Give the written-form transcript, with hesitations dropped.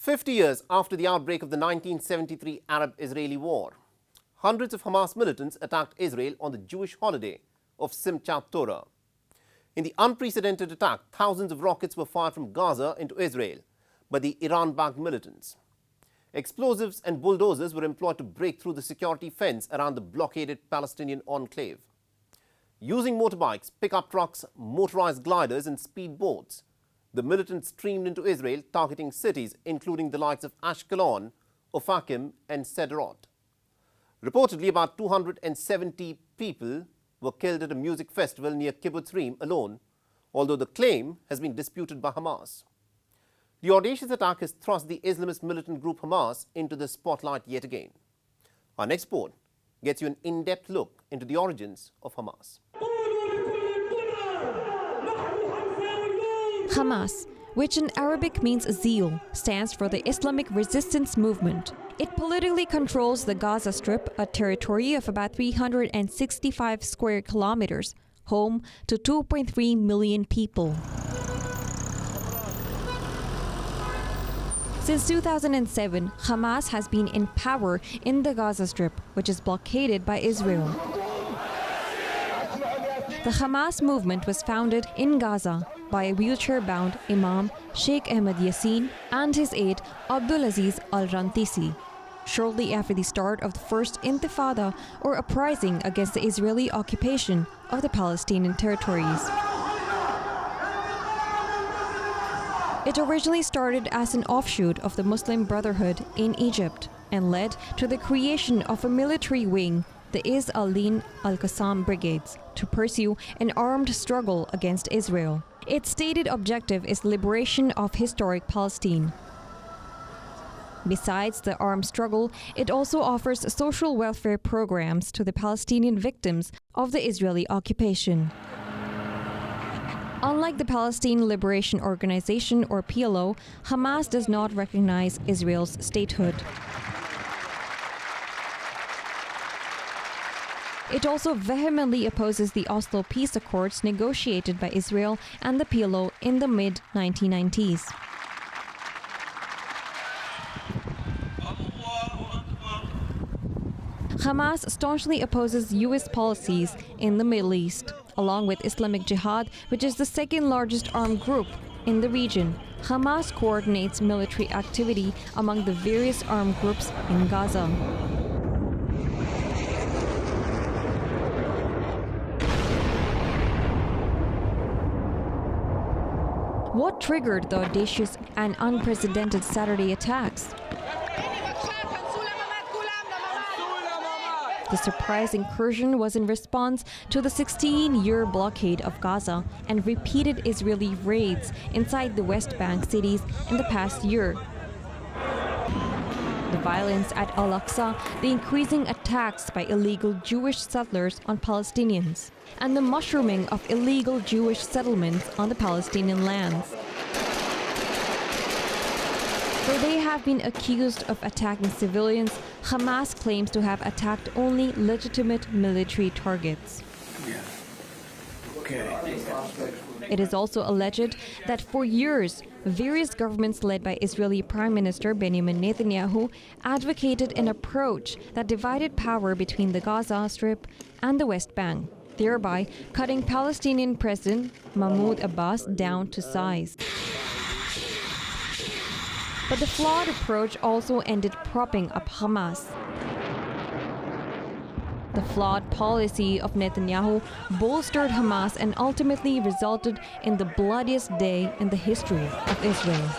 50 years after the outbreak of the 1973 Arab-Israeli war, hundreds of Hamas militants attacked Israel on the Jewish holiday of Simchat Torah. In the unprecedented attack, thousands of rockets were fired from Gaza into Israel by the Iran-backed militants. Explosives and bulldozers were employed to break through the security fence around the blockaded Palestinian enclave. Using motorbikes, pickup trucks, motorized gliders and speedboats, the militants streamed into Israel, targeting cities including the likes of Ashkelon, Ofakim and Sderot. Reportedly, about 270 people were killed at a music festival near Kibbutz Reim alone, although the claim has been disputed by Hamas. The audacious attack has thrust the Islamist militant group Hamas into the spotlight yet again. Our next report gets you an in-depth look into the origins of Hamas. Hamas, which in Arabic means zeal, stands for the Islamic resistance movement. It politically controls the Gaza Strip, a territory of about 365 square kilometers, home to 2.3 million people. Since 2007, Hamas has been in power in the Gaza Strip, which is blockaded by Israel. The Hamas movement was founded in Gaza by a wheelchair-bound Imam Sheikh Ahmed Yassin and his aide Abdulaziz al-Rantisi, shortly after the start of the First Intifada, or uprising against the Israeli occupation of the Palestinian territories. It originally started as an offshoot of the Muslim Brotherhood in Egypt and led to the creation of a military wing, the Is al-Din al-Qassam Brigades, to pursue an armed struggle against Israel. Its stated objective is liberation of historic Palestine. Besides the armed struggle, it also offers social welfare programs to the Palestinian victims of the Israeli occupation. Unlike the Palestine Liberation Organization, or PLO, Hamas does not recognize Israel's statehood. It also vehemently opposes the Oslo peace accords negotiated by Israel and the PLO in the mid-1990s. Hamas staunchly opposes U.S. policies in the Middle East, along with Islamic Jihad, which is the second largest armed group in the region. Hamas coordinates military activity among the various armed groups in Gaza. What triggered the audacious and unprecedented Saturday attacks? The surprise incursion was in response to the 16-year blockade of Gaza and repeated Israeli raids inside the West Bank cities in the past year. The violence at Al-Aqsa, the increasing attacks by illegal Jewish settlers on Palestinians, and the mushrooming of illegal Jewish settlements on the Palestinian lands. Though they have been accused of attacking civilians, Hamas claims to have attacked only legitimate military targets. It is also alleged that for years, various governments led by Israeli Prime Minister Benjamin Netanyahu advocated an approach that divided power between the Gaza Strip and the West Bank, thereby cutting Palestinian President Mahmoud Abbas down to size. But the flawed approach also ended propping up Hamas. The flawed policy of Netanyahu bolstered Hamas and ultimately resulted in the bloodiest day in the history of Israel.